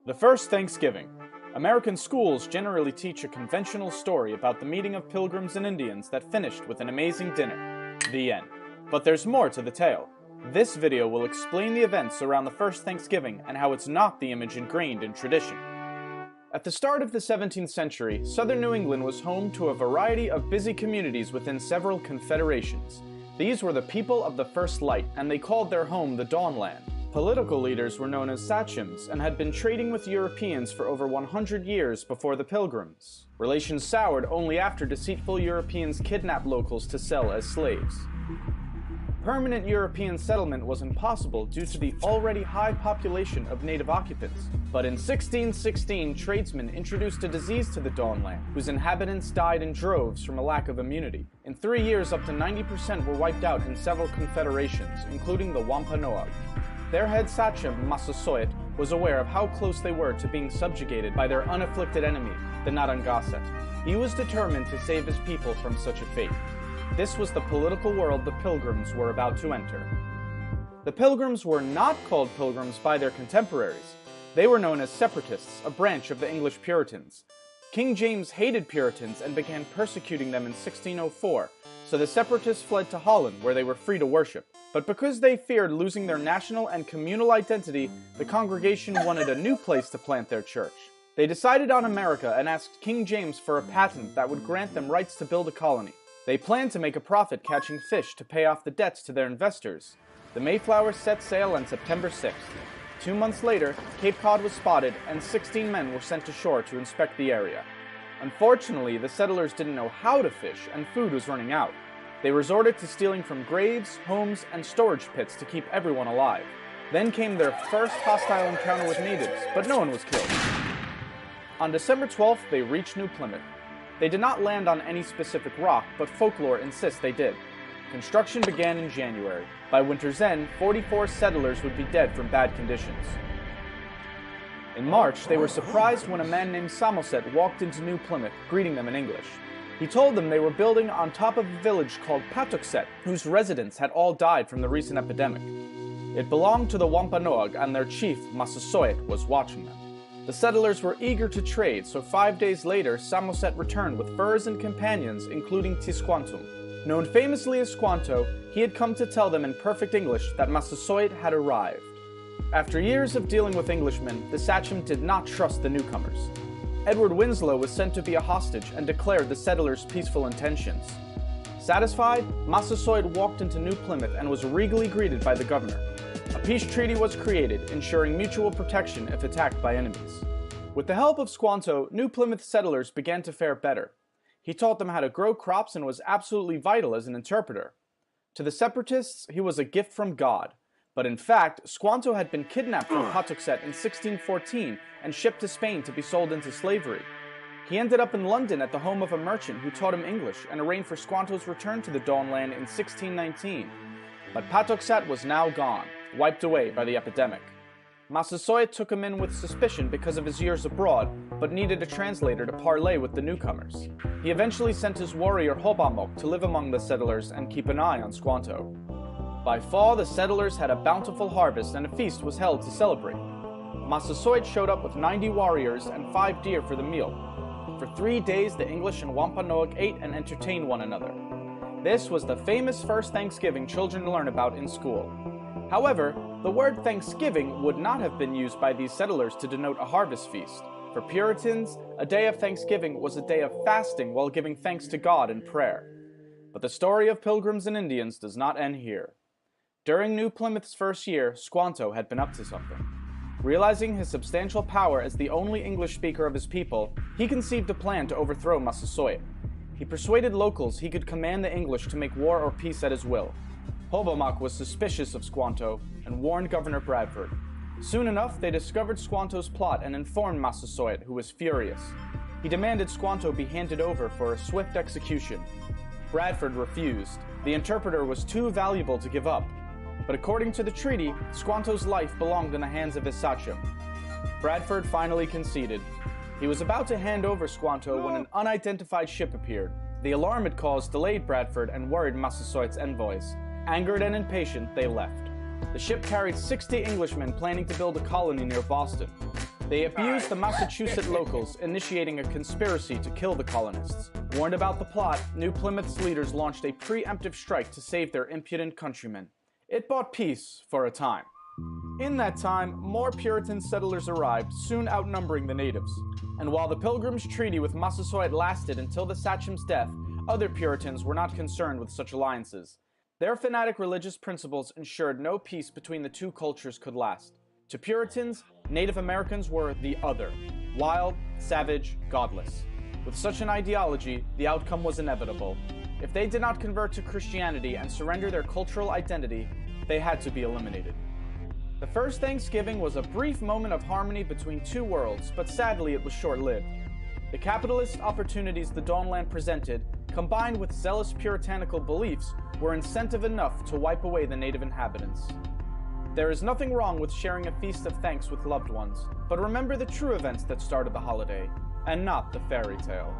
The first Thanksgiving. American schools generally teach a conventional story about the meeting of pilgrims and Indians that finished with an amazing dinner. The end. But there's more to the tale. This video will explain the events around the first Thanksgiving and how it's not the image ingrained in tradition. At the start of the 17th century, southern New England was home to a variety of busy communities within several confederations. These were the people of the first light, and they called their home the Dawnland. Political leaders were known as sachems and had been trading with Europeans for over 100 years before the Pilgrims. Relations soured only after deceitful Europeans kidnapped locals to sell as slaves. Permanent European settlement was impossible due to the already high population of native occupants. But in 1616, tradesmen introduced a disease to the Dawnland, whose inhabitants died in droves from a lack of immunity. In 3 years, up to 90% were wiped out in several confederations, including the Wampanoag. Their head sachem, Massasoit, was aware of how close they were to being subjugated by their unafflicted enemy, the Narragansett. He was determined to save his people from such a fate. This was the political world the Pilgrims were about to enter. The Pilgrims were not called Pilgrims by their contemporaries. They were known as Separatists, a branch of the English Puritans. King James hated Puritans and began persecuting them in 1604, so the Separatists fled to Holland, where they were free to worship. But because they feared losing their national and communal identity, the congregation wanted a new place to plant their church. They decided on America and asked King James for a patent that would grant them rights to build a colony. They planned to make a profit catching fish to pay off the debts to their investors. The Mayflower set sail on September 6th. 2 months later, Cape Cod was spotted and 16 men were sent ashore to inspect the area. Unfortunately, the settlers didn't know how to fish and food was running out. They resorted to stealing from graves, homes, and storage pits to keep everyone alive. Then came their first hostile encounter with natives, but no one was killed. On December 12th, they reached New Plymouth. They did not land on any specific rock, but folklore insists they did. Construction began in January. By winter's end, 44 settlers would be dead from bad conditions. In March, they were surprised when a man named Samoset walked into New Plymouth, greeting them in English. He told them they were building on top of a village called Patuxet, whose residents had all died from the recent epidemic. It belonged to the Wampanoag, and their chief, Massasoit, was watching them. The settlers were eager to trade, so 5 days later, Samoset returned with furs and companions, including Tisquantum. Known famously as Squanto, he had come to tell them in perfect English that Massasoit had arrived. After years of dealing with Englishmen, the sachem did not trust the newcomers. Edward Winslow was sent to be a hostage and declared the settlers' peaceful intentions. Satisfied, Massasoit walked into New Plymouth and was regally greeted by the governor. A peace treaty was created, ensuring mutual protection if attacked by enemies. With the help of Squanto, New Plymouth settlers began to fare better. He taught them how to grow crops and was absolutely vital as an interpreter. To the Separatists, he was a gift from God. But in fact, Squanto had been kidnapped from Patuxet in 1614 and shipped to Spain to be sold into slavery. He ended up in London at the home of a merchant who taught him English and arranged for Squanto's return to the Dawnland in 1619. But Patuxet was now gone, wiped away by the epidemic. Massasoit took him in with suspicion because of his years abroad, but needed a translator to parley with the newcomers. He eventually sent his warrior Hobamok to live among the settlers and keep an eye on Squanto. By fall, the settlers had a bountiful harvest and a feast was held to celebrate. Massasoit showed up with 90 warriors and 5 deer for the meal. For 3 days, the English and Wampanoag ate and entertained one another. This was the famous first Thanksgiving children learn about in school. However, the word Thanksgiving would not have been used by these settlers to denote a harvest feast. For Puritans, a day of Thanksgiving was a day of fasting while giving thanks to God in prayer. But the story of Pilgrims and Indians does not end here. During New Plymouth's first year, Squanto had been up to something. Realizing his substantial power as the only English speaker of his people, he conceived a plan to overthrow Massasoit. He persuaded locals he could command the English to make war or peace at his will. Hobamok was suspicious of Squanto and warned Governor Bradford. Soon enough, they discovered Squanto's plot and informed Massasoit, who was furious. He demanded Squanto be handed over for a swift execution. Bradford refused. The interpreter was too valuable to give up. But according to the treaty, Squanto's life belonged in the hands of his sachem. Bradford finally conceded. He was about to hand over Squanto when an unidentified ship appeared. The alarm it caused delayed Bradford and worried Massasoit's envoys. Angered and impatient, they left. The ship carried 60 Englishmen planning to build a colony near Boston. They abused the Massachusetts locals, initiating a conspiracy to kill the colonists. Warned about the plot, New Plymouth's leaders launched a preemptive strike to save their impudent countrymen. It bought peace for a time. In that time, more Puritan settlers arrived, soon outnumbering the natives. And while the Pilgrims' Treaty with Massasoit lasted until the Sachem's death, other Puritans were not concerned with such alliances. Their fanatic religious principles ensured no peace between the two cultures could last. To Puritans, Native Americans were the other, wild, savage, godless. With such an ideology, the outcome was inevitable. If they did not convert to Christianity and surrender their cultural identity, they had to be eliminated. The first Thanksgiving was a brief moment of harmony between two worlds, but sadly it was short-lived. The capitalist opportunities the Dawnland presented, combined with zealous puritanical beliefs, were incentive enough to wipe away the native inhabitants. There is nothing wrong with sharing a feast of thanks with loved ones, but remember the true events that started the holiday, and not the fairy tale.